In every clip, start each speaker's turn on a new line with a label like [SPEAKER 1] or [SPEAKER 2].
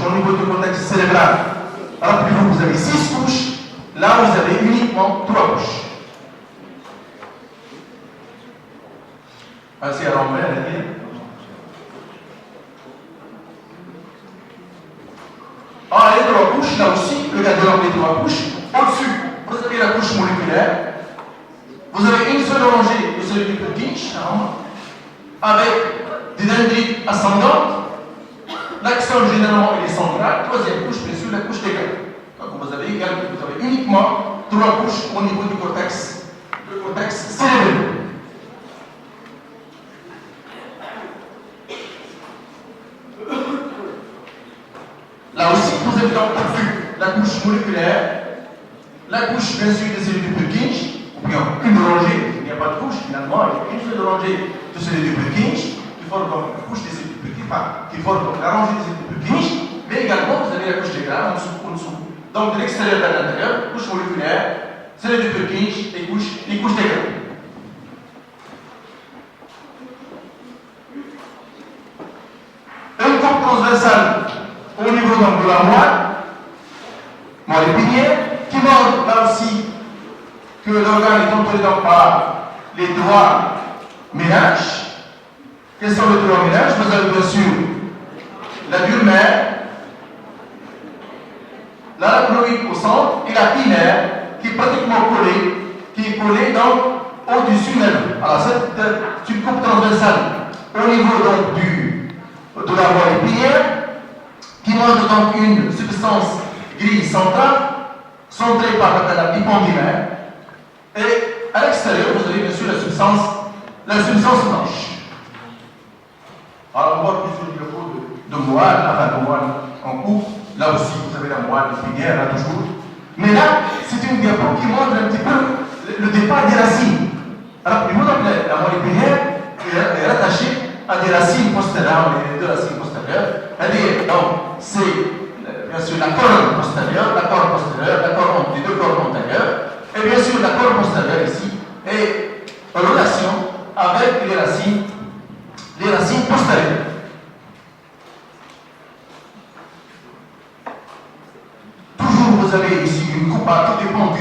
[SPEAKER 1] au niveau du cortex cérébral. Rappelez-vous, vous avez 6 couches, là vous avez uniquement 3 couches. Ainsi à l'envers, les 3 couches, là aussi, regardez les 3 couches. Au-dessus, vous avez la couche moléculaire. Vous avez une seule rangée de cellules du Purkinje, avec des dendrites ascendantes. L'axone généralement est central. Troisième couche, bien sûr, la couche des graines. Donc vous avez uniquement 3 couches au niveau du cortex cérébral. Là aussi, vous avez donc vu la couche moléculaire, la couche bien sûr des cellules du Purkinje, ou bien une rangée, il n'y a pas de couche finalement, il y a une seule rangée de cellules du Purkinje, qui forme donc la couche des cellules du Purkinje, qui forme donc la rangée des cellules du Purkinje, mais également vous avez la couche des grains en dessous. Donc de l'extérieur vers l'intérieur, couche moléculaire, cellules du Purkinje et couche des grains. Une coupe transversale au niveau donc de la moelle épinière, qui montre là aussi que l'organe est contrôlé donc par les 3 ménages. Quels sont les 3 ménages? Vous avez bien sûr la dure mère, l'arachnoïde au centre et la pilaire qui est pratiquement collée donc au-dessus d'elle. Alors c'est une coupe transversale au niveau donc de la moelle épinière, qui montre donc une substance grise centrale, centrée par le canal éppendylaire, et à l'extérieur, vous avez bien sûr la substance blanche. Alors, on voit plusieurs niveaux de moelle, en coupe. Là aussi, vous avez la moelle épinière, là toujours. Mais là, c'est une diapo qui montre un petit peu le départ des racines. Alors, la moelle épinière est rattachée à des racines postérieures, les 2 racines postérieures. Donc, c'est bien sûr la colonne postérieure, la colonne des 2 cornes antérieures, et bien sûr la colonne postérieure ici est en relation avec les racines postérieures. Toujours vous avez ici une coupe, tout dépend du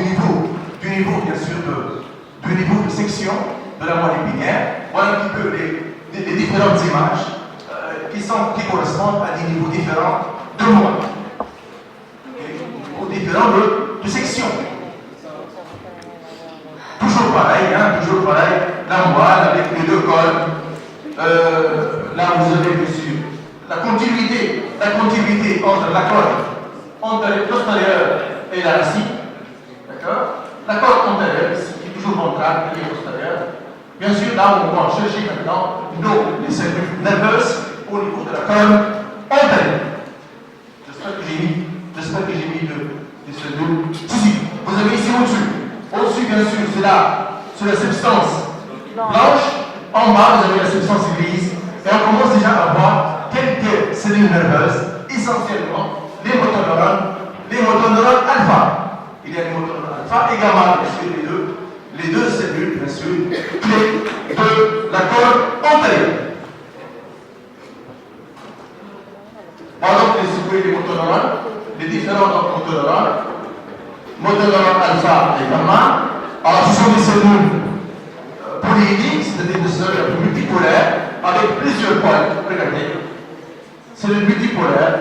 [SPEAKER 1] niveau bien sûr du niveau de section de la moelle épinière. Voilà un petit peu les différentes images qui correspondent à des niveaux différents de moelle. Aux différents de section. Toujours pareil, la moelle avec les 2 cols. Là vous avez bien sûr la continuité entre la colle postérieure et la racine. D'accord? La colle antérieure ici, qui est toujours ventrale, et postérieure. Bien sûr, là on va chercher maintenant les cellules nerveuses au niveau de la colonne antérieure. J'espère que j'ai mis des cellules ici. Vous avez ici au-dessus. Au-dessus, bien sûr, c'est la substance blanche. En bas, vous avez la substance grise. Et on commence déjà à voir quelques cellules nerveuses, essentiellement les motoneurones alpha. Il y a les motoneurones alpha et gamma, bien sûr, les deux cellules, bien sûr, clés de la colonne antérieure. Voilà donc les motoneurones, les différents motoneurones, motoneurones alpha et gamma. Alors, ce sont des cellules polyédriques, c'est-à-dire des cellules multipolaires, avec plusieurs poils. Regardez, cellules multipolaires.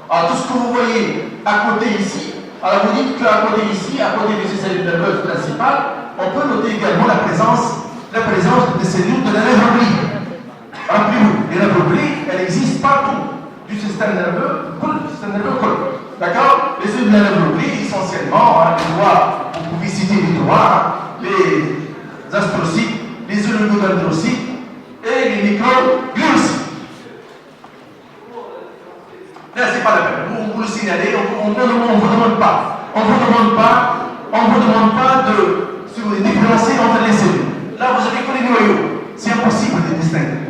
[SPEAKER 1] Alors, tout ce que vous voyez à côté ici, alors vous dites qu'à côté ici, à côté de ces cellules nerveuses principales, on peut noter également la présence des cellules de la nerve oblique. Rappelez-vous, les nerfs obliques, elles existent partout du système nerveux, d'accord? Les cellules de la nerve oblique, essentiellement, les doigts, vous pouvez citer les doigts, les astrocytes, les oligodendrocytes et les microgliocytes. Là, c'est pas la peine. Vous le signalez, on ne vous demande pas. On ne vous demande pas de différencier entre les cellules. Là, vous avez que les noyaux. C'est impossible de les distinguer.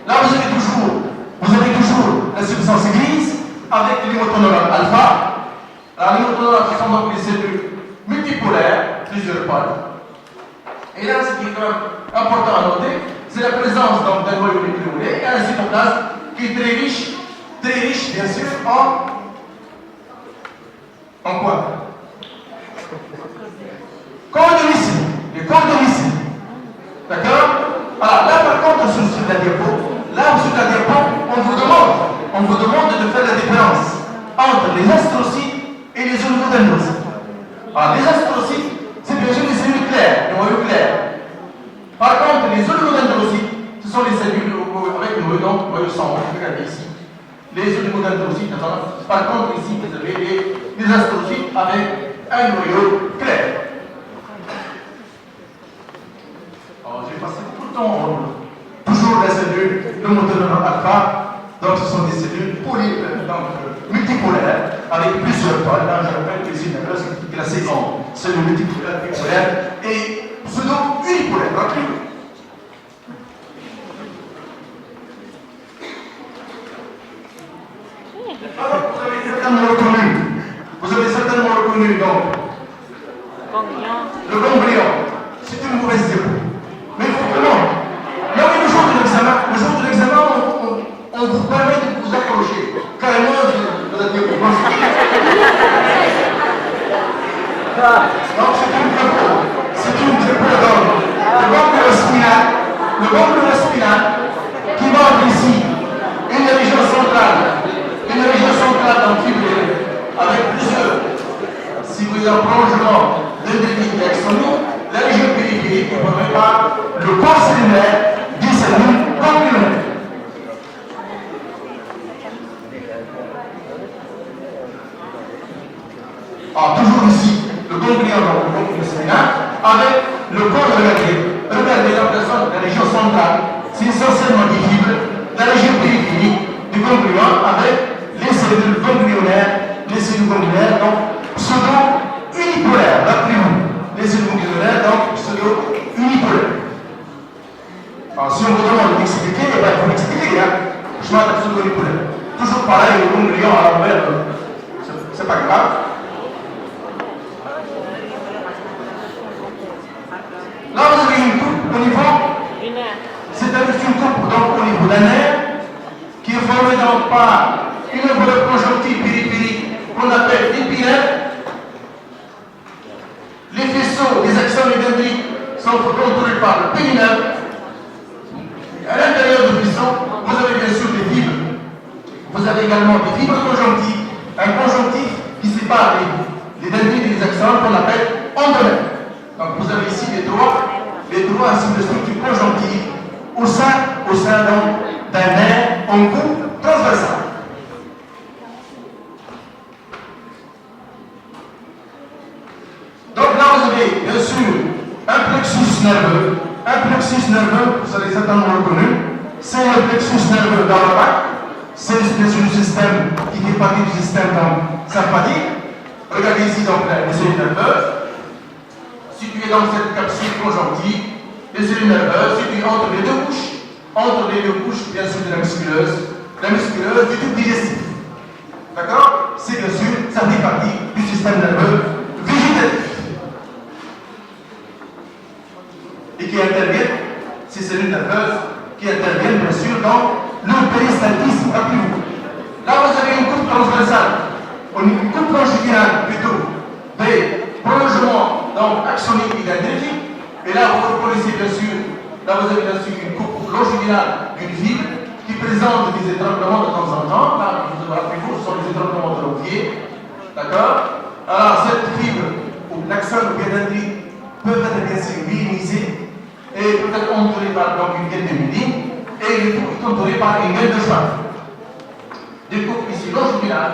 [SPEAKER 1] Là, vous avez toujours la substance grise avec les motoneurones alpha. Alors, les motoneurones sont donc les cellules multipolaires, plusieurs pôles. Et là, ce qui est quand même important à noter, c'est la présence d'un noyau nucléolaire et un cytoplasme qui est très riche bien sûr en quoi? Les condomiciles. D'accord? Alors là par contre sur la diapo, on vous demande de faire la différence entre les astrocytes et les oligodendrocytes. Alors les astrocytes, c'est bien sûr les cellules claires, les noyaux clairs. Par contre, les oligodendrocytes, ce sont les cellules avec le noyau sombre, regardez ici. Les oligodendrocytes, par contre ici vous avez les astrocytes avec un noyau clair. Alors j'ai passé tout le temps toujours la cellule, le moteur alpha, donc ce sont des cellules multipolaires avec plusieurs pôles. Là je rappelle que c'est une nerveuse qui est classée en cellules multipolaires, bipolaires et pseudo-unipolaires. Alors, vous avez certainement reconnu donc le ganglion. C'est une mauvaise diapo. Mais il faut vraiment. Là, le jour de l'examen, on vous permet de vous accrocher carrément de la diapo. Donc, c'est une diapo dans le ganglion spinal qui montre ici une région centrale dans avec plusieurs, si vous avez un prolongement dendritique et axonique, la région périphérique ne permet pas le corps cellulaire des cellules ganglionnaires. Alors, toujours ici, le ganglion spinal avec le corps regardé. Regardez la personne de la région centrale, c'est essentiellement des fibres, la région périphérique du ganglion avec les cellules ganglionnaires, donc pseudo-unipolaires. Rappelez-vous, les cellules ganglionnaires, donc pseudo-unipolaires. Alors, si on vous demande d'expliquer, il faut l'expliquer, je m'en ai pseudo-unipolaire. Toujours pareil, le ganglion à l'envers, c'est pas grave. Là, vous avez une coupe au niveau, c'est une coupe donc, au niveau d'un nerf qui est formée donc par une enveloppe conjonctive périphérique qu'on appelle l'épinette. Les faisceaux des axones et dendrites sont contrôlés par le périneume. À l'intérieur du faisceau, vous avez bien sûr des fibres. Vous avez également des fibres conjonctives, un conjonctif qui sépare les dendrites et les axones qu'on appelle endomètre. Donc vous avez ici les droits ainsi de structure conjonctive au sein d'un nerf en coupe transversale. Donc là vous avez bien sûr un plexus nerveux. Un plexus nerveux, vous avez certainement reconnu, c'est le plexus nerveux dans le bac. C'est bien sûr le système qui fait partie du système sympathique. Regardez ici donc les cellules nerveuses. Situées dans cette capsule conjonctive, les cellules nerveuses situées entre les deux couches, bien sûr de la musculeuse du tube digestif. D'accord? C'est bien sûr, ça fait partie du système nerveux végétatif. Et qui interviennent, ces cellules nerveuses, qui interviennent bien sûr dans le péristaltisme. Rappelez-vous. Là, vous avez une coupe transversale, une coupe longitudinale plutôt, des prolongements donc axonique et dendritique. Et là, vous reconnaissez bien sûr, une coupe longitudinale d'une fibre qui présente des étranglements de temps en temps. Là, rappelez-vous, ce sont les étranglements de l'obvier. D'accord? Alors, cette fibre, ou l'axone ou bien dendrite, peuvent être bien sûr minimisées et peut être entourée par donc, une gaine de myéline et le tout est entouré par une gaine de Schwann. Des coupes ici longitudinales,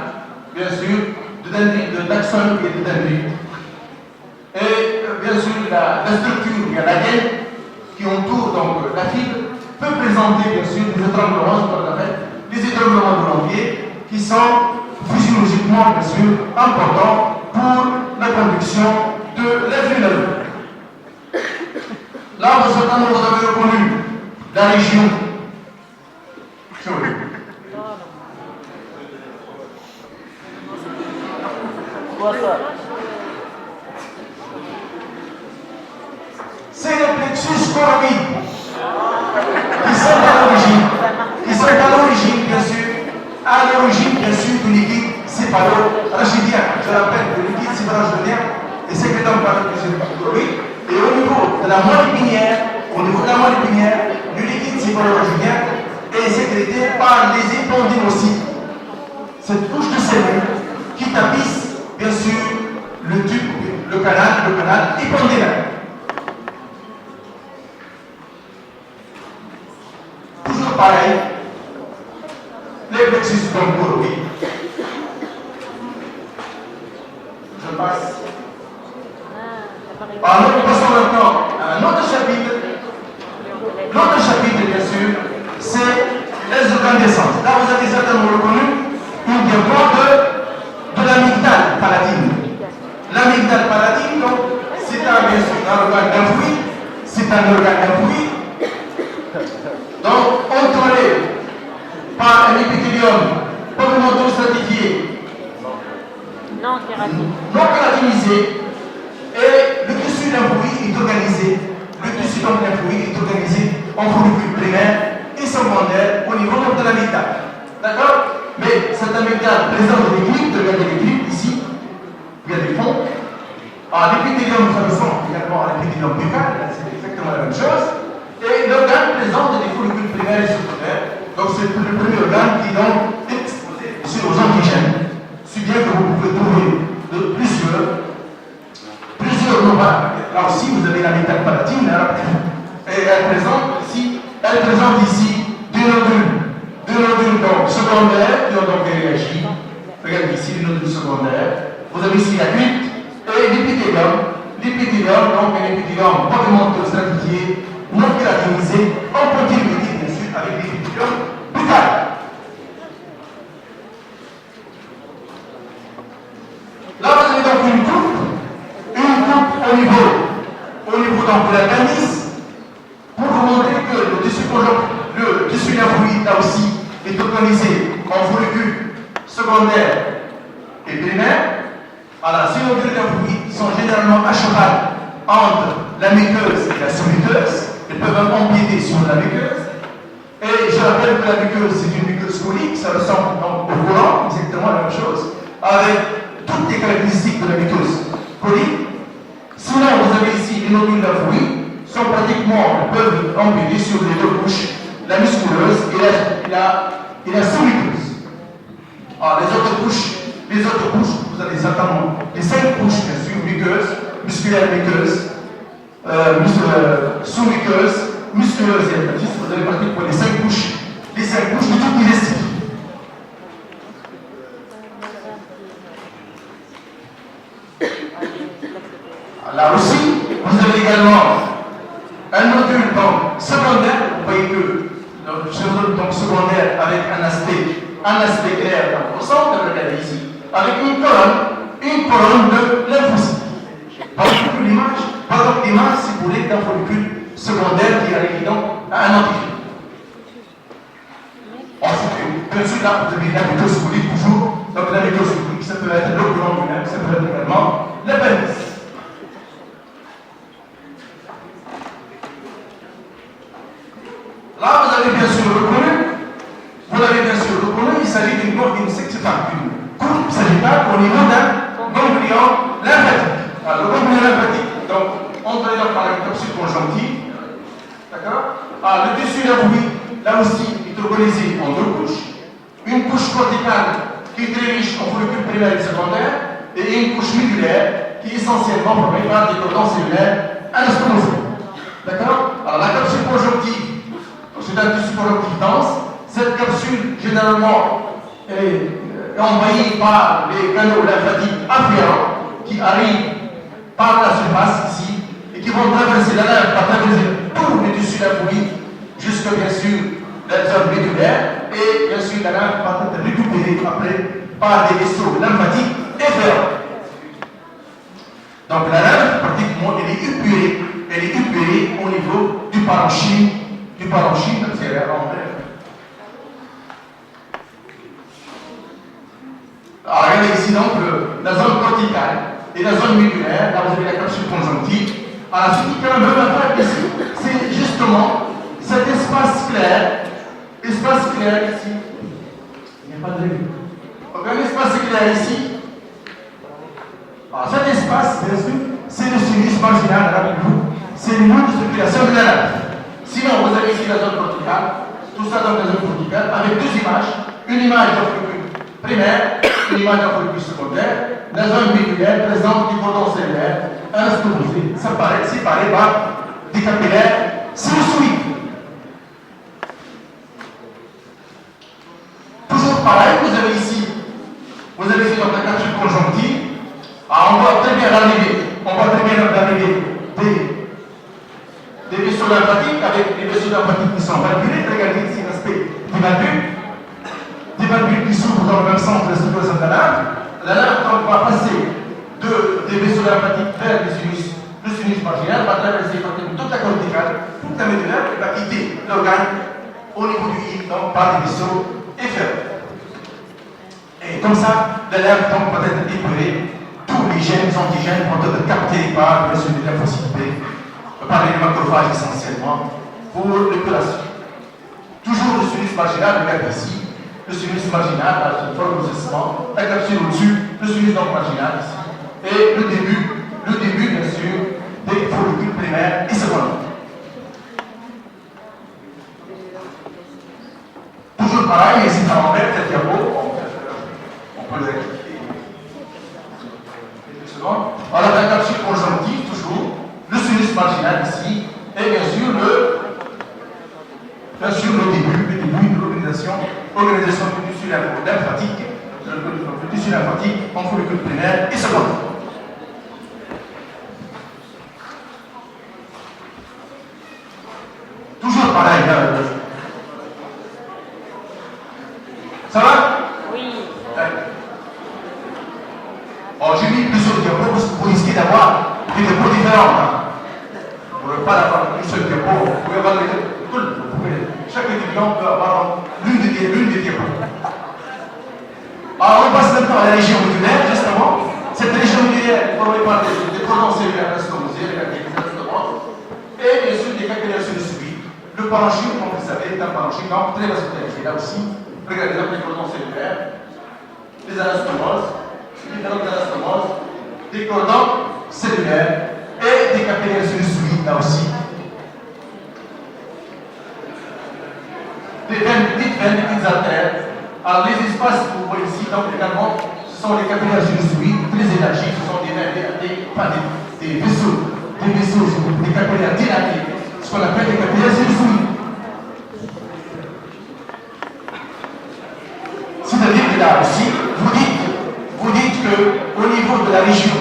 [SPEAKER 1] bien sûr, d'axone et de dendrite. Et bien sûr, la structure, il y a la gaine qui entoure donc la fibre, peut présenter bien sûr des étranglements, ce qu'on appelle les étranglements de l'ombier, qui sont physiologiquement bien sûr importants pour la conduction de l'influx nerveux. Là, vous avez reconnu la région. C'est le plexus choroïde. toujours pareil. Les plexus bronchaux, oui. Je passe. Alors, nous passons maintenant à un autre chapitre. L'autre chapitre, bien sûr, c'est les organes d'essence. Là, vous avez certainement reconnu une développe de l'amygdale palatine. L'amygdale palatine, donc, c'est bien sûr un organe d'influide. C'est un organe d'influide. Donc, contrôlé par un épithélium polymonto stratifié, non kératinisé, et le tissu lymphoïde est organisé. Le tissu lymphoïde est organisé en follicules primaires et secondaires au niveau de l'amygdale. D'accord? Mais cette amygdale présente des clips, regardez les clips ici, il y a des fonds. L'épithélium, ça ressemble également à l'épithélium buccal, c'est exactement la même chose. Et l'organe présente des follicules primaires et secondaires. Donc c'est le premier organe qui est donc exposé sur aux antigènes. Si bien que vous pouvez trouver de plusieurs novables. Là aussi, vous avez l'amygdale palatine, et elle présente ici deux nodules donc, secondaires qui ont donc réagi. Regardez ici les nodules secondaires. Vous avez ici la cuite et l'épithélium. L'épithélium, donc un épithélium polymonto stratifié, non kératinisé, en continuité bien sûr avec l'épithélium buccal. Là, vous avez donc une coupe au niveau donc de l'appendice, pour vous montrer que le tissu lymphoïde là aussi est organisé en follicules secondaires et primaires. Alors, ces nodules lymphoïdes sont généralement à cheval entre la muqueuse et la sous-muqueuse. Ils peuvent empiéter sur la muqueuse. Et je rappelle que la muqueuse, c'est une muqueuse colique, ça ressemble donc au collant, exactement la même chose, avec toutes les caractéristiques de la muqueuse colique. Sinon, vous avez ici les nodules lymphoïdes, peuvent empiéter sur les deux couches, la musculeuse et la sous-muqueuse. Alors, les autres couches, vous avez certainement les 5 couches, bien sûr, muqueuse, musculaire muqueuse, sous-muqueuse, musculeuse et hépatique. Vous avez pratiquement les 5 couches de tout digestif. Là aussi, vous avez également un nodule secondaire, vous voyez que donc secondaire avec un aspect clair au centre, regardez ici, avec une colonne de lymphocytes. Par exemple, l'image, si vous voulez, d'un follicule secondaire qui arrive donc à un antigen. Ensuite, bien sûr, là, vous avez la muqueuse colique toujours. Donc, la muqueuse colique, ça peut être le gland lui-même, ça peut être également l'appendice. Là, vous avez bien sûr reconnu, il s'agit d'une courbe sagittale au niveau d'un ganglion lymphatique. Alors, le ganglion lymphatique, donc, entré par la capsule conjonctive, d'accord? Le tissu lymphoïde, là aussi, est organisé en 2 couches. Une couche corticale qui est très riche en follicules primaires et secondaires, et une couche médulaire qui est essentiellement formée par des cordons cellulaires anastomosés. D'accord? Alors, la capsule conjonctive, c'est un tissu conjonctif dense. Cette capsule, généralement, est envahie par les canaux lymphatiques afférents qui arrivent par la surface ici et qui vont traverser la lymphe, traverser tous les tissus lymphoïdes jusqu'à bien sûr la zone médulaire et bien sûr la lymphe va être récupérée après par des vaisseaux lymphatiques efférents. Donc la lymphe, pratiquement, elle est épurée au niveau du parenchyme, c'est en vrai. Alors regardez ici donc la zone corticale et la zone médulaire, là vous avez la capsule conjonctive. Alors ce qui est quand même important ici, c'est justement cet espace clair ici. Il n'y a pas de règle. Donc un espace clair ici. Alors cet espace, bien sûr, c'est le sinus marginal, rappelez-vous, c'est le mode de circulation de la lymphe. Sinon, vous avez ici la zone corticale, tout ça dans la zone corticale, avec 2 images. Une image d'un follicule primaire, une image d'un follicule secondaire. La zone médulaire présente du cordon cellulaire anastomosé, séparé par des capillaires sinusoïdes. l'arrivée, on voit très bien l'arrivée des vaisseaux lymphatiques avec des vaisseaux lymphatiques qui sont valvulés. Regardez ici l'aspect des valvules qui s'ouvrent dans le même sens de la circulation de la lymphe. La lymphe donc va passer des vaisseaux lymphatiques vers le sinus marginal, va traverser toute la corticale, toute la médullaire, et va quitter l'organe au niveau du hip, donc par les vaisseaux efférents. Et comme ça, la lymphe donc va être épurée, tous les gènes, antigènes vont être captés par les lymphocytes B, par les macrophages essentiellement, pour l'épuration. Toujours le sinus marginal, regardez ici, le sinus marginal, là, c'est une forme de cessement, la capsule au-dessus, le sinus donc marginal ici, et le début bien sûr, des follicules primaires et secondaires. Toujours pareil, ici à l'envers, cette diapo, on peut le rectifier. Voilà la capsule conjonctive, toujours, le sinus marginal ici, et bien sûr le début de l'organisation du tissu lymphatique, le tissu lymphatique en follicule primaire et secondaire. Toujours pareil, ça va?
[SPEAKER 2] Oui.
[SPEAKER 1] Bon, j'ai mis plusieurs diapos parce que vous risquez d'avoir des diapos différents. Hein. Vous ne pouvez pas avoir une seule diapo, vous pouvez avoir chaque étudiant peut avoir l'une des diapos. Alors on passe maintenant à la région médullaire, justement. Cette région médullaire est formée par des cordons cellulaires anastomosés, avec des anastomoses, et bien sûr des capillaires subis. Le parenchyme, comme vous savez, est un parenchyme donc très vascularisé. Là aussi, regardez donc les cordons cellulaires, les anastomoses, des cordons cellulaires et des capillaires subis, là aussi. Des petites veines, des petites artères. Alors les espaces que vous voyez ici, donc également, ce sont les capillaires sinussoïdes très élargis, ce sont des vaisseaux, des capillaires dilatés, ce qu'on appelle des capillaires sinussoïdes. C'est-à-dire que là aussi, vous dites qu'au niveau de la région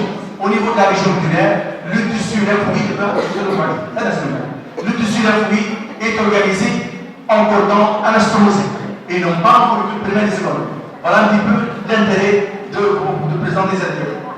[SPEAKER 1] médullaire, le tissu lymphoïde est organisé en cordon anastomosé et non pas en follicule primaire et secondaire. Voilà un petit peu l'intérêt de présenter cette diapo.